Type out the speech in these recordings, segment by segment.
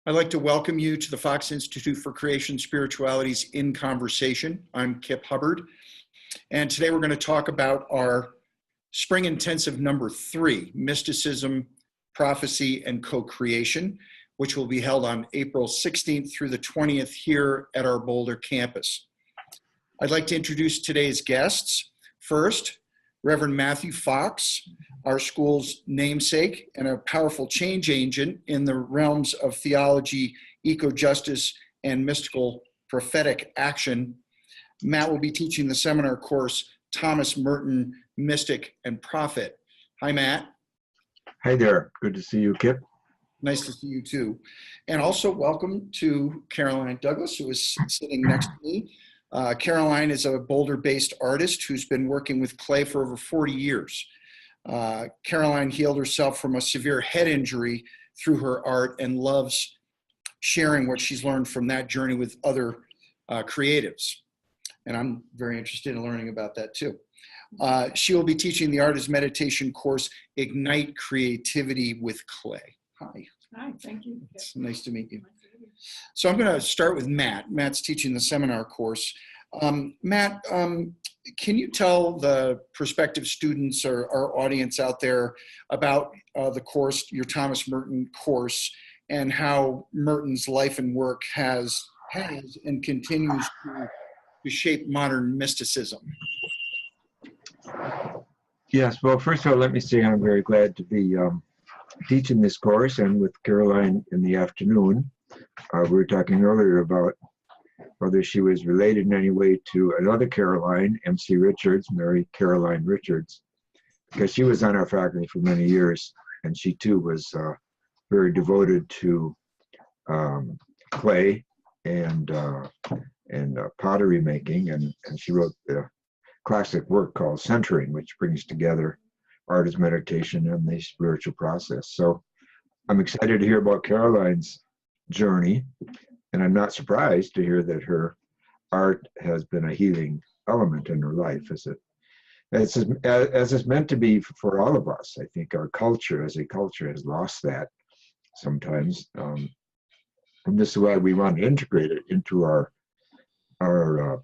I'd like to welcome you to the Fox Institute for Creation Spiritualities in Conversation. I'm Kip Hubbard, and today we're going to talk about our spring intensive number 3, Mysticism, Prophecy, and Co-Creation, which will be held on April 16th through the 20th here at our Boulder campus. I'd like to introduce today's guests. First, Reverend Matthew Fox, our school's namesake and a powerful change agent in the realms of theology, eco-justice, and mystical prophetic action. Matt will be teaching the seminar course, Thomas Merton, Mystic and Prophet. Hi, Matt. Hi there. Good to see you, Kip. Nice to see you too. And also welcome to Caroline Douglas, who is sitting next to me. Caroline is a Boulder-based artist who's been working with clay for over 40 years. Caroline healed herself from a severe head injury through her art and loves sharing what she's learned from that journey with other creatives. And I'm very interested in learning about that too. She will be teaching the Art as Meditation course, Ignite Creativity with Clay. Hi. Hi, thank you. It's nice to meet you. So I'm going to start with Matt. Matt's teaching the seminar course. Matt, can you tell the prospective students or our audience out there about the course, your Thomas Merton course, and how Merton's life and work has and continues to shape modern mysticism? Yes, well, first of all, let me say I'm very glad to be teaching this course and with Caroline in the afternoon. We were talking earlier about whether she was related in any way to another Caroline, MC Richards, Mary Caroline Richards, because she was on our faculty for many years, and she too was very devoted to clay and pottery making, and she wrote the classic work called Centering, which brings together art as meditation and the spiritual process. So I'm excited to hear about Caroline's journey, and I'm not surprised to hear that her art has been a healing element in her life, as it's meant to be for all of us. I think our culture as a culture has lost that sometimes, and this is why we want to integrate it into our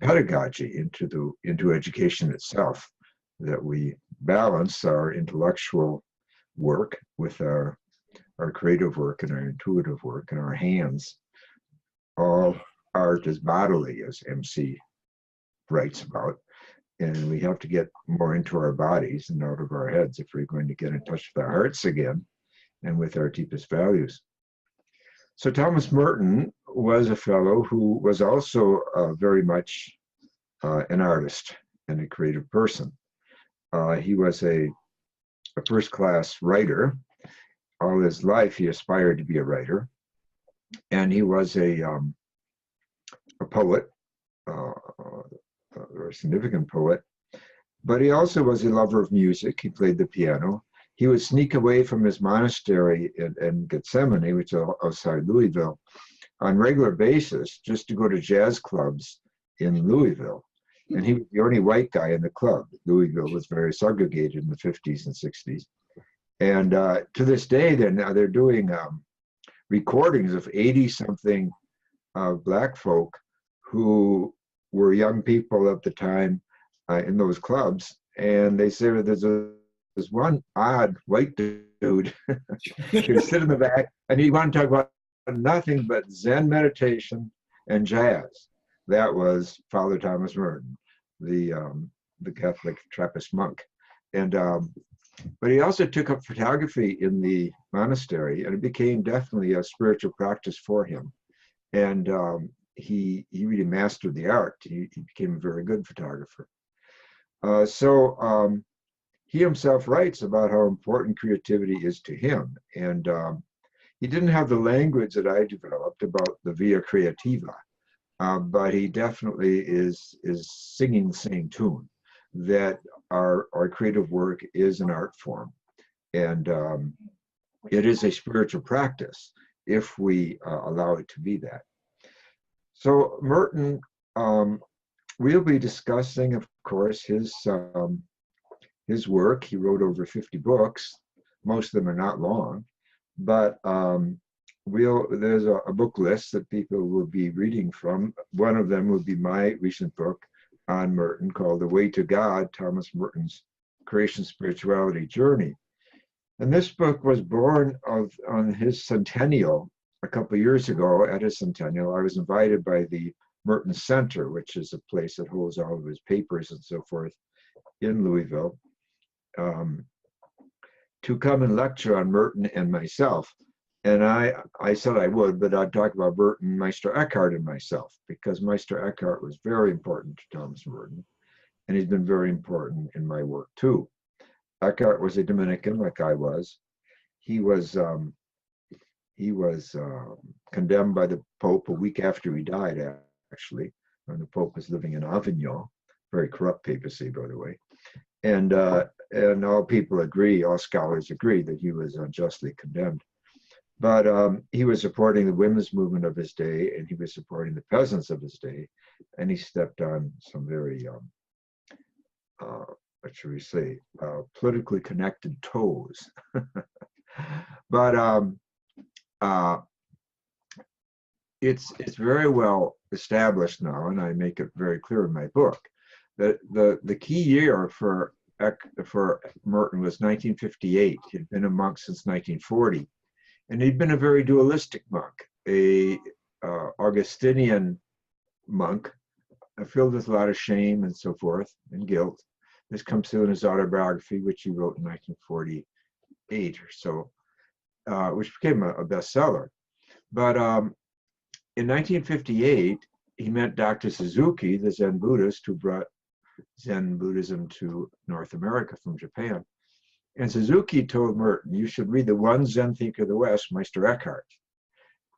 pedagogy, into education itself, that we balance our intellectual work with our creative work and our intuitive work and our hands. All art is bodily, as MC writes about, and we have to get more into our bodies and out of our heads if we're going to get in touch with our hearts again and with our deepest values. So Thomas Merton was a fellow who was also very much an artist and a creative person. He was a first-class writer. All his life, he aspired to be a writer, and he was a poet, a very significant poet. But he also was a lover of music. He played the piano. He would sneak away from his monastery in Gethsemane, which is outside Louisville, on regular basis, just to go to jazz clubs in Louisville. And he was the only white guy in the club. Louisville was very segregated in the 50s and 60s. And to this day, they're doing recordings of 80-something Black folk who were young people at the time in those clubs. And they say there's this one odd white dude who would sit in the back, and he wanted to talk about nothing but Zen meditation and jazz. That was Father Thomas Merton, the Catholic Trappist monk. And but he also took up photography in the monastery, and it became definitely a spiritual practice for him. And he really mastered the art. He became a very good photographer. He himself writes about how important creativity is to him. And he didn't have the language that I developed about the via creativa, but he definitely is singing the same tune, that our creative work is an art form, and it is a spiritual practice if we allow it to be that. So Merton, we'll be discussing, of course, his work. He wrote over 50 books. Most of them are not long, but there's a book list that people will be reading from. One of them will be my recent book on Merton called The Way to God, Thomas Merton's Creation Spirituality Journey. And this book was born on his centennial a couple of years ago. At his centennial, I was invited by the Merton Center, which is a place that holds all of his papers and so forth in Louisville, to come and lecture on Merton and myself. And I said I would, but I'd talk about Merton, Meister Eckhart, and myself, because Meister Eckhart was very important to Thomas Merton, and he's been very important in my work too. Eckhart was a Dominican, like I was. He was condemned by the Pope a week after he died, actually, when the Pope was living in Avignon, very corrupt papacy, by the way. And all people agree, all scholars agree, that he was unjustly condemned. But he was supporting the women's movement of his day, and he was supporting the peasants of his day, and he stepped on some very, what should we say, politically connected toes. But it's very well established now, and I make it very clear in my book, that the key year for Merton was 1958. He'd been a monk since 1940. And he'd been a very dualistic monk, a Augustinian monk, filled with a lot of shame and so forth, and guilt. This comes through in his autobiography, which he wrote in 1948 or so, which became a bestseller. But in 1958, he met Dr. Suzuki, the Zen Buddhist who brought Zen Buddhism to North America from Japan. And Suzuki told Merton, you should read the one Zen thinker of the West, Meister Eckhart.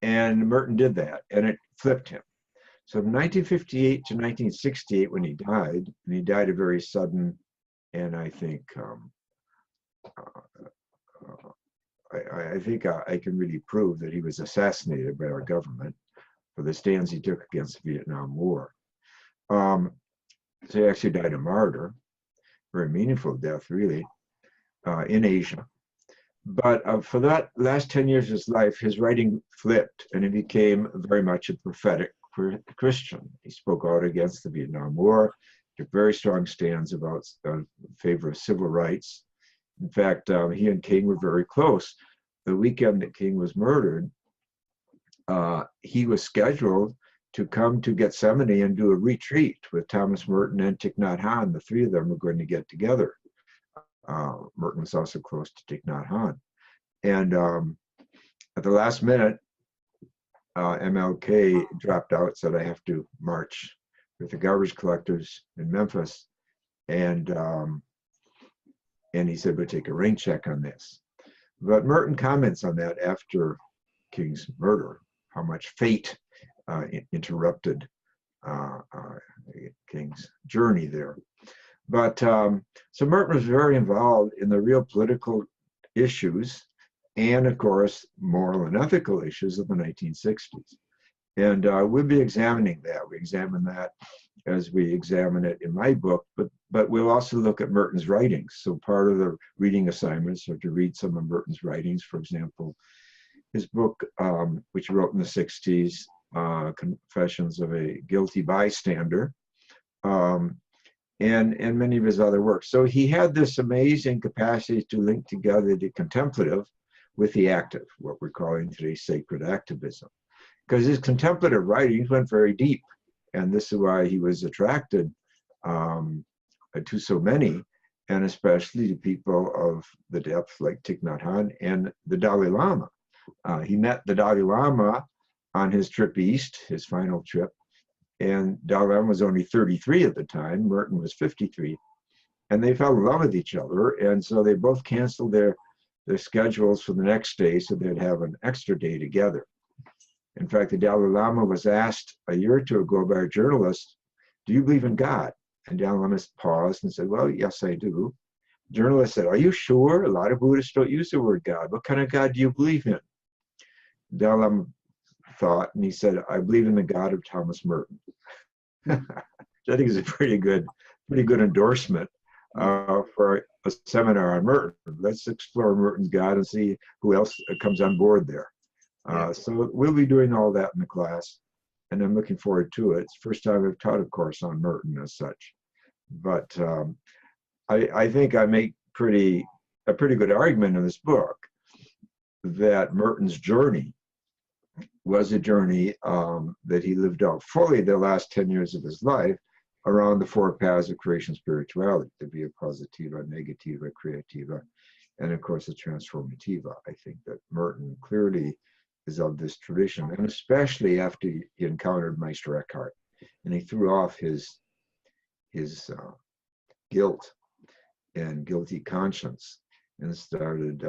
And Merton did that, and it flipped him. So from 1958 to 1968, when he died, and he died a very sudden, and I think I can really prove that he was assassinated by our government for the stands he took against the Vietnam War. So he actually died a martyr, very meaningful death, really. In Asia. But for that last 10 years of his life, his writing flipped, and he became very much a prophetic Christian. He spoke out against the Vietnam War, took very strong stands about in favor of civil rights. In fact, he and King were very close. The weekend that King was murdered, he was scheduled to come to Gethsemane and do a retreat with Thomas Merton and Thich Nhat Hanh. The three of them were going to get together. Merton was also close to Thich Nhat Hanh. And at the last minute, MLK dropped out, said, I have to march with the garbage collectors in Memphis. And he said, we'll take a rain check on this. But Merton comments on that after King's murder, how much fate interrupted King's journey there. But so Merton was very involved in the real political issues and, of course, moral and ethical issues of the 1960s. And we'll be examining that. We examine that as we examine it in my book, but we'll also look at Merton's writings. So part of the reading assignments are to read some of Merton's writings. For example, his book, which he wrote in the 60s, Confessions of a Guilty Bystander, and many of his other works. So he had this amazing capacity to link together the contemplative with the active, what we're calling today sacred activism. Because his contemplative writings went very deep, and this is why he was attracted to so many, and especially to people of the depth like Thich Nhat Hanh and the Dalai Lama. He met the Dalai Lama on his trip east, his final trip, and Dalai Lama was only 33 at the time, Merton was 53, and they fell in love with each other, and so they both canceled their schedules for the next day so they'd have an extra day together. In fact, the Dalai Lama was asked a year or two ago by a journalist, do you believe in God? And Dalai Lama paused and said, well, yes, I do. The journalist said, are you sure? A lot of Buddhists don't use the word God. What kind of God do you believe in? Dalai Lama thought, and he said, I believe in the God of Thomas Merton. Which I think is a pretty good endorsement for a seminar on Merton. Let's explore Merton's God and see who else comes on board there. Yeah. So we'll be doing all that in the class, and I'm looking forward to it. It's the first time I've taught a course on Merton as such. But I think I make a pretty good argument in this book that Merton's journey was a journey that he lived out fully the last 10 years of his life around the four paths of creation spirituality, the via positiva, negativa, creativa, and of course the transformativa. I think that Merton clearly is of this tradition, and especially after he encountered Meister Eckhart, and he threw off his guilt and guilty conscience and started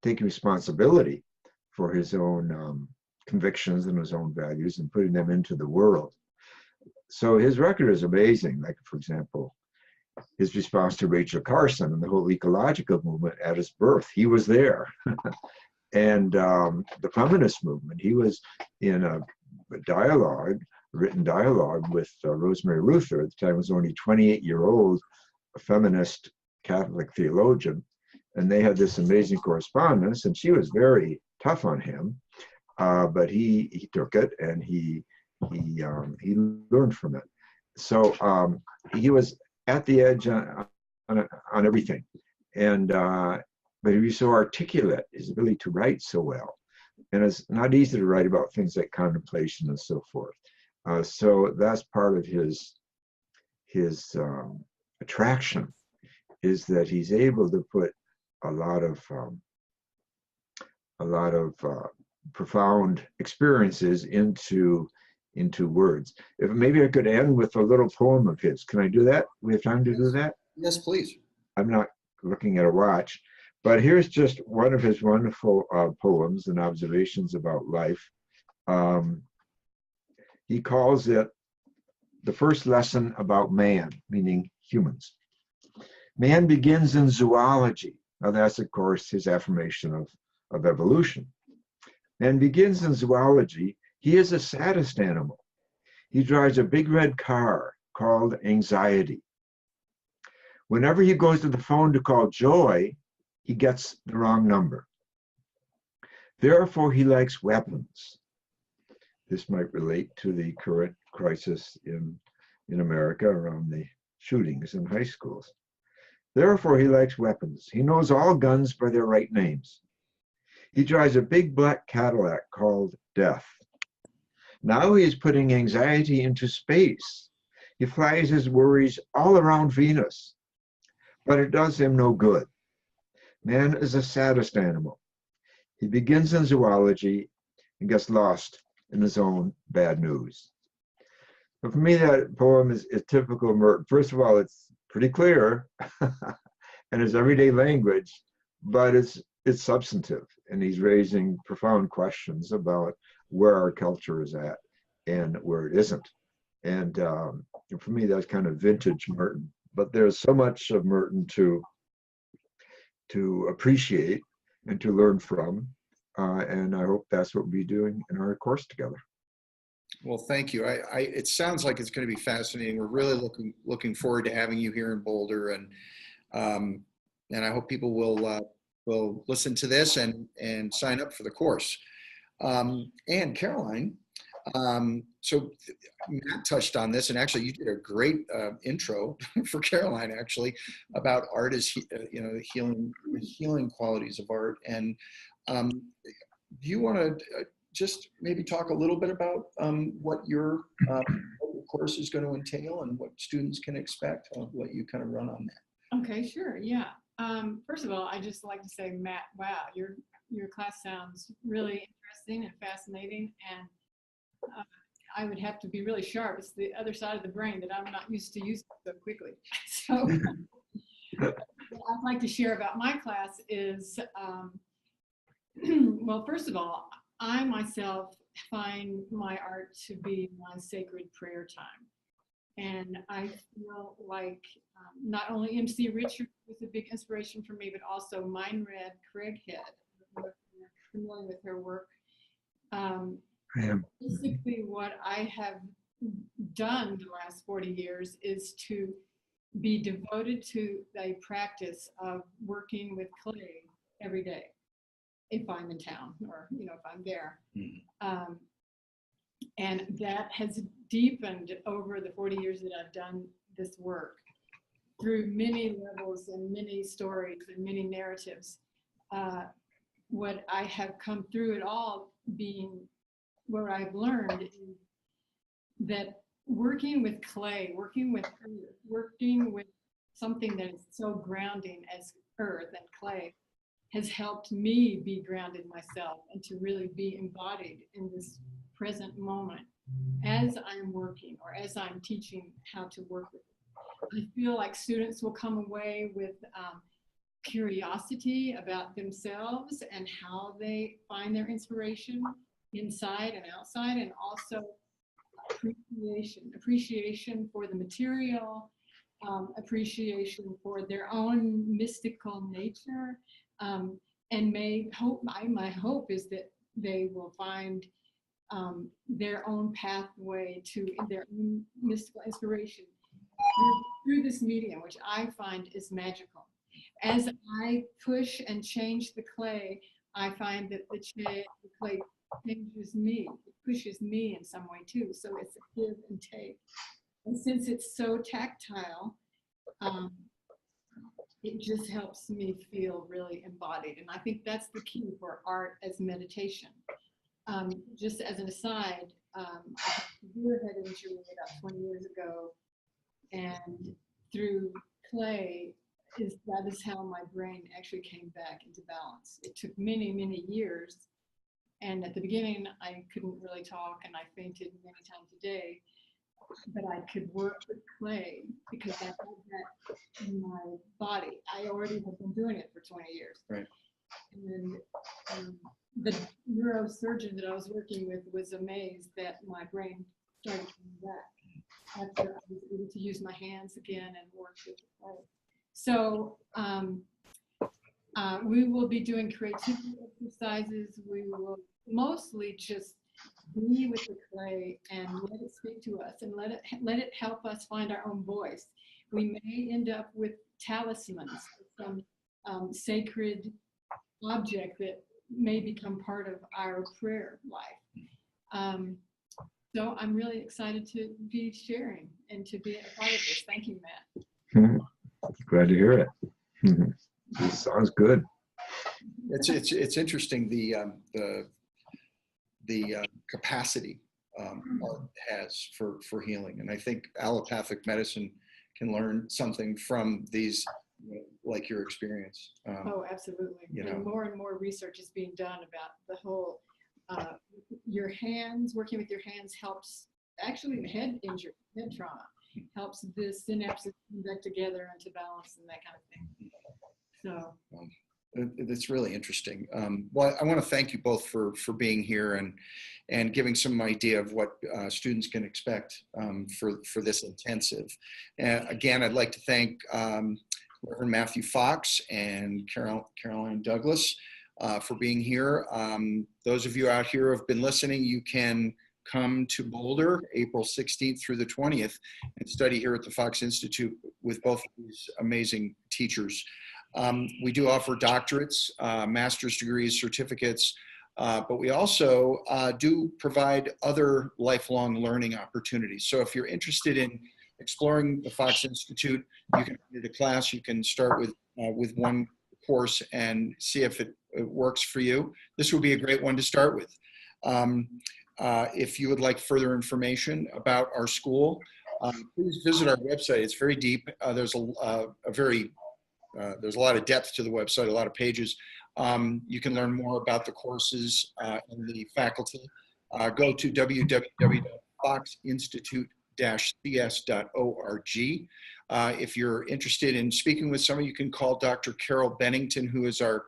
taking responsibility for his own convictions and his own values and putting them into the world. So his record is amazing. Like, for example, his response to Rachel Carson and the whole ecological movement at his birth. He was there. And the feminist movement, he was in a written dialogue with Rosemary Luther. At the time, was only 28-year-old, a feminist Catholic theologian. And they had this amazing correspondence, and she was very tough on him. But he took it, and he learned from it. So he was at the edge on everything, and but he was so articulate, his ability to write so well, and it's not easy to write about things like contemplation and so forth. So that's part of his attraction, is that he's able to put a lot of profound experiences into words. If maybe I could end with a little poem of his. Can I do that? We have time to do that? Yes, please. I'm not looking at a watch, but here's just one of his wonderful poems and observations about life. He calls it the first lesson about man, meaning humans. Man begins in zoology. Now that's, of course, his affirmation of evolution. Man begins in zoology. He is a saddest animal. He drives a big red car called anxiety. Whenever he goes to the phone to call joy, he gets the wrong number. Therefore, he likes weapons. This might relate to the current crisis in America around the shootings in high schools. Therefore, he likes weapons. He knows all guns by their right names. He drives a big black Cadillac called Death. Now he is putting anxiety into space. He flies his worries all around Venus, but it does him no good. Man is the saddest animal. He begins in zoology and gets lost in his own bad news. But for me, that poem is typical Merton. First of all, it's pretty clear and it's everyday language, but it's substantive, and he's raising profound questions about where our culture is at and where it isn't. And for me, that's kind of vintage Merton. But there's so much of Merton to appreciate and to learn from, and I hope that's what we'll be doing in our course together. Well, thank you. It sounds like it's going to be fascinating. We're really looking forward to having you here in Boulder, and I hope people will listen to this and sign up for the course. And Caroline, so Matt touched on this, and actually you did a great intro for Caroline, actually, about art as the healing qualities of art. And do you want to just maybe talk a little bit about what your course is going to entail and what students can expect? I'll let you kind of run on that. Okay, sure. Yeah. First of all, I just like to say, Matt, wow, your class sounds really interesting and fascinating, and I would have to be really sharp. It's the other side of the brain that I'm not used to using so quickly. So what I'd like to share about my class is, well, first of all, I myself find my art to be my sacred prayer time. And I feel like not only MC Richard was a big inspiration for me, but also Mine Red Craighead, if you're familiar with her work. Basically, what I have done the last 40 years is to be devoted to a practice of working with clay every day. if I'm in town or, if I'm there. Mm. And that has deepened over the 40 years that I've done this work through many levels and many stories and many narratives. What I have come through it all being what I've learned is that working with clay, working with earth, working with something that is so grounding as earth and clay has helped me be grounded myself and to really be embodied in this present moment as I'm working or as I'm teaching how to work with it. I feel like students will come away with curiosity about themselves and how they find their inspiration inside and outside, and also appreciation for the material, appreciation for their own mystical nature, and my hope is that they will find their own pathway to their own mystical inspiration through this medium, which I find is magical. As I push and change the clay, I find that the clay changes me, it pushes me in some way too. So it's a give and take. And since it's so tactile, it just helps me feel really embodied. And I think that's the key for art as meditation. Just as an aside, I had a severe head injury about 20 years ago, and through clay, that is how my brain actually came back into balance. It took many, many years. And at the beginning, I couldn't really talk and I fainted many times a day, but I could work with clay because I had that in my body. I already had been doing it for 20 years. Right. And then the neurosurgeon that I was working with was amazed that my brain started coming back after I was able to use my hands again and work with the clay. So we will be doing creativity exercises. We will mostly just be with the clay and let it speak to us and let it help us find our own voice. We may end up with talismans, some sacred object that may become part of our prayer life. So I'm really excited to be sharing and to be a part of this. Thank you, Matt. Glad to hear it. This sounds good. It's interesting the capacity art has for healing, and I think allopathic medicine can learn something from these, like your experience. Oh, absolutely. And more research is being done about the whole your hands, working with your hands helps actually head injury, head trauma, helps the synapses come back together into balance and that kind of thing. So it's really interesting. Well, I want to thank you both for being here and giving some idea of what students can expect for this intensive. And again, I'd like to thank Reverend Matthew Fox and Caroline Douglas for being here. Those of you out here who have been listening, you can come to Boulder April 16th through the 20th and study here at the Fox Institute with both of these amazing teachers. We do offer doctorates, master's degrees, certificates, but we also do provide other lifelong learning opportunities. So if you're interested in exploring the Fox Institute, you can do the class. You can start with one course and see if it works for you. This would be a great one to start with. If you would like further information about our school, please visit our website. It's very deep. There's there's a lot of depth to the website, a lot of pages. You can learn more about the courses and the faculty. Go to www.foxinstitute-cs.org. If you're interested in speaking with someone, you can call Dr. Carol Bennington, who is our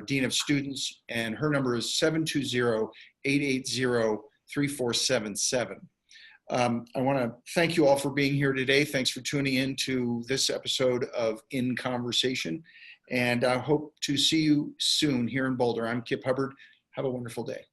Dean of Students, and her number is 720-880-3477. I want to thank you all for being here today. Thanks for tuning in to this episode of In Conversation, and I hope to see you soon here in Boulder. I'm Kip Hubbard. Have a wonderful day.